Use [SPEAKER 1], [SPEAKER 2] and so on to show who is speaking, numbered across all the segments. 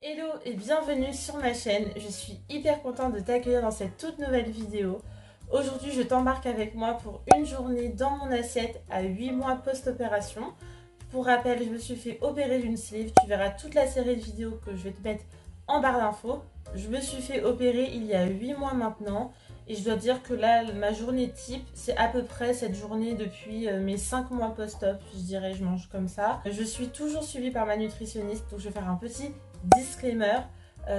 [SPEAKER 1] Hello et bienvenue sur ma chaîne, je suis hyper contente de t'accueillir dans cette toute nouvelle vidéo. Aujourd'hui je t'embarque avec moi pour une journée dans mon assiette à 8 mois post-opération. Pour rappel, je me suis fait opérer d'une sleeve, tu verras toute la série de vidéos que je vais te mettre en barre d'infos. Je me suis fait opérer il y a 8 mois maintenant et je dois dire que là ma journée type c'est à peu près cette journée depuis mes 5 mois post-op, je dirais, je mange comme ça. Je suis toujours suivie par ma nutritionniste, donc je vais faire un petit disclaimer.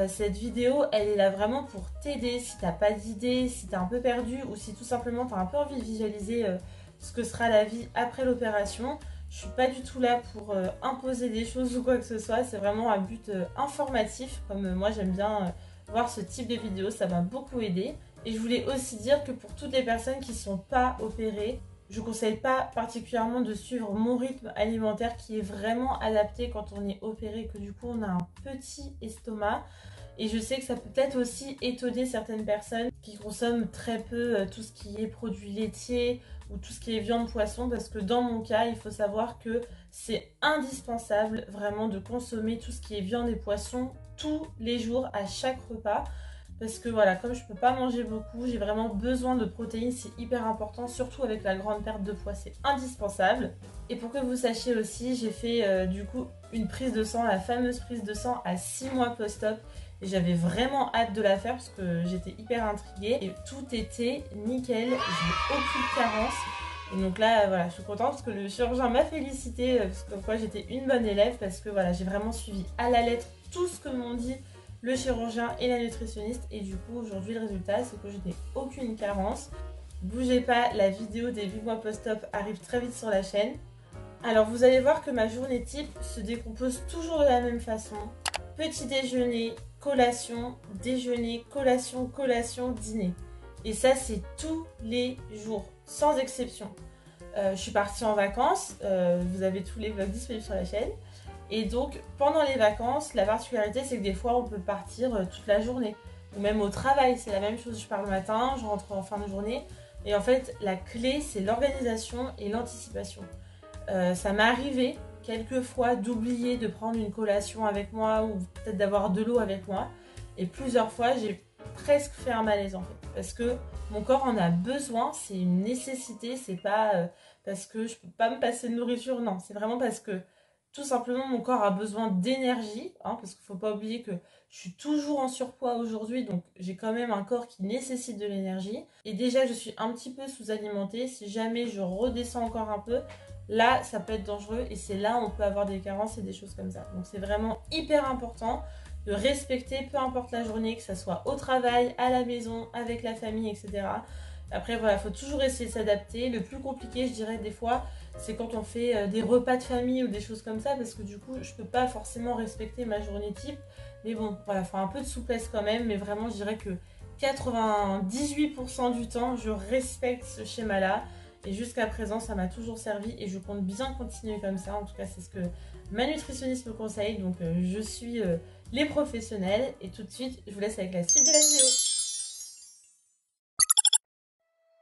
[SPEAKER 1] Cette vidéo elle est là vraiment pour t'aider si t'as pas d'idée, si t'es un peu perdu ou si tout simplement t'as un peu envie de visualiser ce que sera la vie après l'opération. Je suis pas du tout là pour imposer des choses ou quoi que ce soit, c'est vraiment un but informatif, comme moi j'aime bien voir ce type de vidéo, ça m'a beaucoup aidé. Et je voulais aussi dire que pour toutes les personnes qui ne sont pas opérées, je ne conseille pas particulièrement de suivre mon rythme alimentaire qui est vraiment adapté quand on est opéré, que du coup on a un petit estomac. Et je sais que ça peut peut-être aussi étonner certaines personnes qui consomment très peu tout ce qui est produits laitiers ou tout ce qui est viande, poisson, parce que dans mon cas, il faut savoir que c'est indispensable vraiment de consommer tout ce qui est viande et poisson tous les jours à chaque repas. Parce que voilà, comme je peux pas manger beaucoup, j'ai vraiment besoin de protéines, c'est hyper important, surtout avec la grande perte de poids, c'est indispensable. Et pour que vous sachiez aussi, j'ai fait du coup une prise de sang, la fameuse prise de sang à 6 mois post-op. Et j'avais vraiment hâte de la faire parce que j'étais hyper intriguée. Et tout était nickel, j'ai aucune carence. Et donc là, voilà, je suis contente parce que le chirurgien m'a félicité parce que quoi j'étais une bonne élève. Parce que voilà, j'ai vraiment suivi à la lettre tout ce que m'ont dit le chirurgien et la nutritionniste. Et du coup, aujourd'hui, le résultat, c'est que je n'ai aucune carence. Bougez pas, la vidéo des 8 mois post-op arrive très vite sur la chaîne. Alors, vous allez voir que ma journée type se décompose toujours de la même façon. Petit déjeuner, collation, déjeuner, collation, collation, dîner. Et ça, c'est tous les jours, sans exception. Je suis partie en vacances, vous avez tous les vlogs disponibles sur la chaîne. Et donc, pendant les vacances, la particularité, c'est que des fois, on peut partir toute la journée. Ou même au travail, c'est la même chose. Je pars le matin, je rentre en fin de journée. Et en fait, la clé, c'est l'organisation et l'anticipation. Ça m'est arrivé quelques fois d'oublier de prendre une collation avec moi ou peut-être d'avoir de l'eau avec moi. Et plusieurs fois, j'ai presque fait un malaise en fait. Parce que mon corps en a besoin, c'est une nécessité, c'est pas parce que je peux pas me passer de nourriture, non. C'est vraiment parce que tout simplement mon corps a besoin d'énergie, hein, parce qu'il faut pas oublier que je suis toujours en surpoids aujourd'hui, donc j'ai quand même un corps qui nécessite de l'énergie. Et déjà, je suis un petit peu sous-alimentée. Si jamais je redescends encore un peu, là, ça peut être dangereux et c'est là où on peut avoir des carences et des choses comme ça. Donc c'est vraiment hyper important de respecter, peu importe la journée, que ce soit au travail, à la maison, avec la famille, etc. Après, voilà, il faut toujours essayer de s'adapter. Le plus compliqué, je dirais, des fois, c'est quand on fait des repas de famille ou des choses comme ça, parce que du coup, je peux pas forcément respecter ma journée type. Mais bon, voilà, il faut un peu de souplesse quand même. Mais vraiment, je dirais que 98% du temps, je respecte ce schéma-là. Et jusqu'à présent, ça m'a toujours servi et je compte bien continuer comme ça. En tout cas, c'est ce que ma nutritionniste me conseille. Donc, je suis les professionnels. Et tout de suite, je vous laisse avec la suite de la vidéo.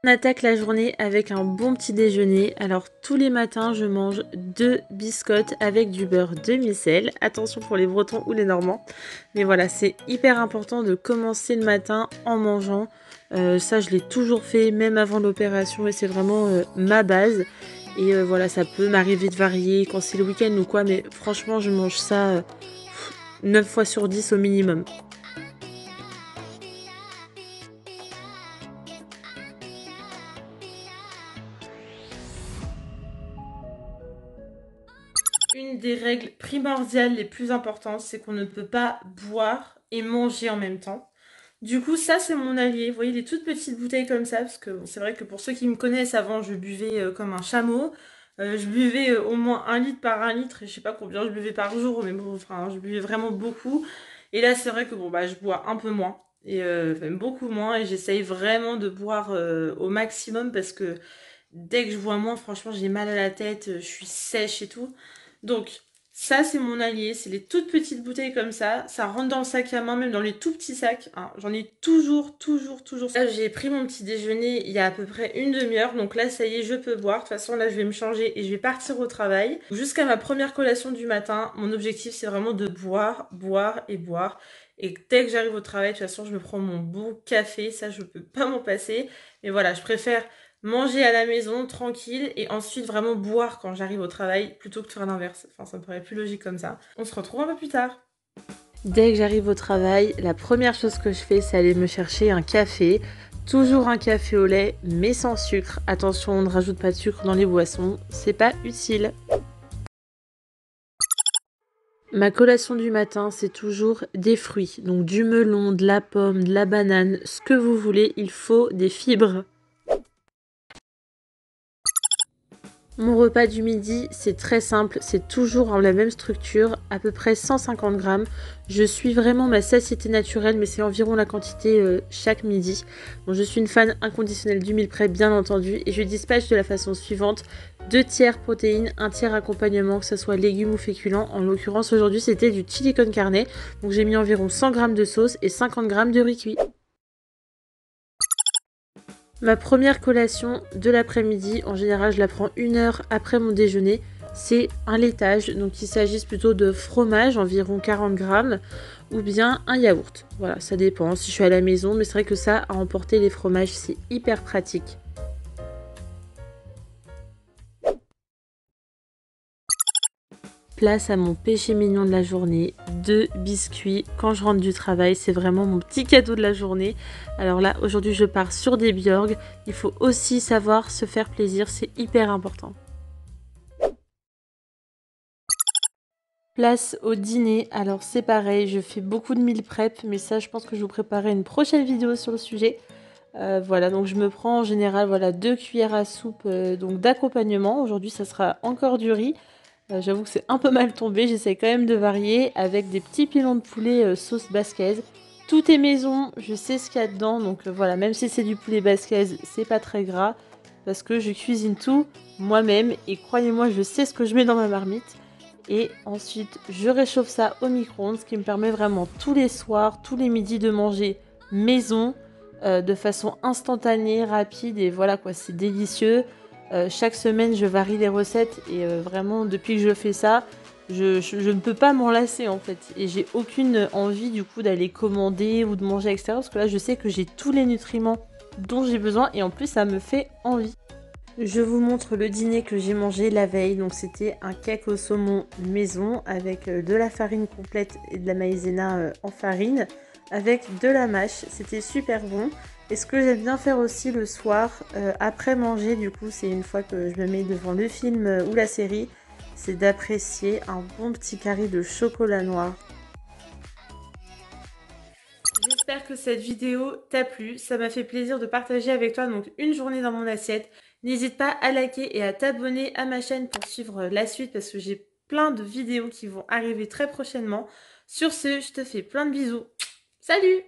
[SPEAKER 1] On attaque la journée avec un bon petit déjeuner. Alors tous les matins je mange 2 biscottes avec du beurre demi-sel. Attention pour les Bretons ou les Normands. Mais voilà, c'est hyper important de commencer le matin en mangeant. Ça je l'ai toujours fait même avant l'opération et c'est vraiment ma base. Et voilà, ça peut m'arriver de varier quand c'est le week-end ou quoi. Mais franchement je mange ça 9 fois sur 10 au minimum. Une des règles primordiales les plus importantes, c'est qu'on ne peut pas boire et manger en même temps. Du coup, ça, c'est mon allié. Vous voyez, les toutes petites bouteilles comme ça, parce que bon, c'est vrai que pour ceux qui me connaissent, avant, je buvais comme un chameau. Je buvais au moins 1 litre par 1 litre, et je sais pas combien je buvais par jour, mais bon, enfin, je buvais vraiment beaucoup. Et là, c'est vrai que bon, bah, je bois un peu moins, et enfin, beaucoup moins, et j'essaye vraiment de boire au maximum, parce que dès que je bois moins, franchement, j'ai mal à la tête, je suis sèche et tout. Donc, Ça, c'est mon allié, c'est les toutes petites bouteilles comme ça rentre dans le sac à main, même dans les tout petits sacs, hein. J'en ai toujours. Là, j'ai pris mon petit déjeuner il y a à peu près une demi-heure, donc là, ça y est, je peux boire. De toute façon, là, je vais me changer et je vais partir au travail. Jusqu'à ma première collation du matin, mon objectif, c'est vraiment de boire. Et dès que j'arrive au travail, de toute façon, je me prends mon bon café, ça, je peux pas m'en passer. Mais voilà, je préfère manger à la maison, tranquille, et ensuite vraiment boire quand j'arrive au travail, plutôt que de faire l'inverse. Enfin, ça me paraît plus logique comme ça. On se retrouve un peu plus tard. Dès que j'arrive au travail, la première chose que je fais, c'est aller me chercher un café. Toujours un café au lait, mais sans sucre. Attention, on ne rajoute pas de sucre dans les boissons, c'est pas utile. Ma collation du matin, c'est toujours des fruits. Donc du melon, de la pomme, de la banane, ce que vous voulez, il faut des fibres. Mon repas du midi, c'est très simple, c'est toujours en la même structure, à peu près 150 grammes. Je suis vraiment ma satiété naturelle, mais c'est environ la quantité chaque midi. Bon, je suis une fan inconditionnelle du meal prep, bien entendu, et je dispatche de la façon suivante. 2 tiers protéines, 1 tiers accompagnement, que ce soit légumes ou féculents. En l'occurrence, aujourd'hui, c'était du chili con carne, donc j'ai mis environ 100 grammes de sauce et 50 grammes de riz cuit. Ma première collation de l'après-midi, en général je la prends 1 heure après mon déjeuner, c'est un laitage, donc il s'agisse plutôt de fromage, environ 40 grammes, ou bien un yaourt. Voilà, ça dépend si je suis à la maison, mais c'est vrai que ça, à emporter les fromages, c'est hyper pratique. Place à mon péché mignon de la journée, 2 biscuits quand je rentre du travail, c'est vraiment mon petit cadeau de la journée. Alors là, aujourd'hui je pars sur des Björg, il faut aussi savoir se faire plaisir, c'est hyper important. Place au dîner, alors c'est pareil, je fais beaucoup de meal prep, mais ça je pense que je vous préparerai une prochaine vidéo sur le sujet. Voilà, donc je me prends en général voilà, 2 cuillères à soupe donc d'accompagnement, aujourd'hui ça sera encore du riz. J'avoue que c'est un peu mal tombé, j'essaie quand même de varier avec des petits pilons de poulet sauce basquaise. Tout est maison, je sais ce qu'il y a dedans, donc voilà, même si c'est du poulet basquaise, c'est pas très gras, parce que je cuisine tout moi-même, et croyez-moi, je sais ce que je mets dans ma marmite. Et ensuite, je réchauffe ça au micro-ondes, ce qui me permet vraiment tous les soirs, tous les midis de manger maison, de façon instantanée, rapide, et voilà quoi, c'est délicieux. Chaque semaine, je varie les recettes et vraiment, depuis que je fais ça, je ne peux pas m'en lasser en fait. Et j'ai aucune envie du coup d'aller commander ou de manger à l'extérieur parce que là, je sais que j'ai tous les nutriments dont j'ai besoin et en plus, ça me fait envie. Je vous montre le dîner que j'ai mangé la veille. Donc, c'était un cake au saumon maison avec de la farine complète et de la maïzena en farine avec de la mâche. C'était super bon. Et ce que j'aime bien faire aussi le soir, après manger, du coup, c'est une fois que je me mets devant le film ou la série, c'est d'apprécier un bon petit carré de chocolat noir. J'espère que cette vidéo t'a plu, ça m'a fait plaisir de partager avec toi donc une journée dans mon assiette. N'hésite pas à liker et à t'abonner à ma chaîne pour suivre la suite parce que j'ai plein de vidéos qui vont arriver très prochainement. Sur ce, je te fais plein de bisous. Salut!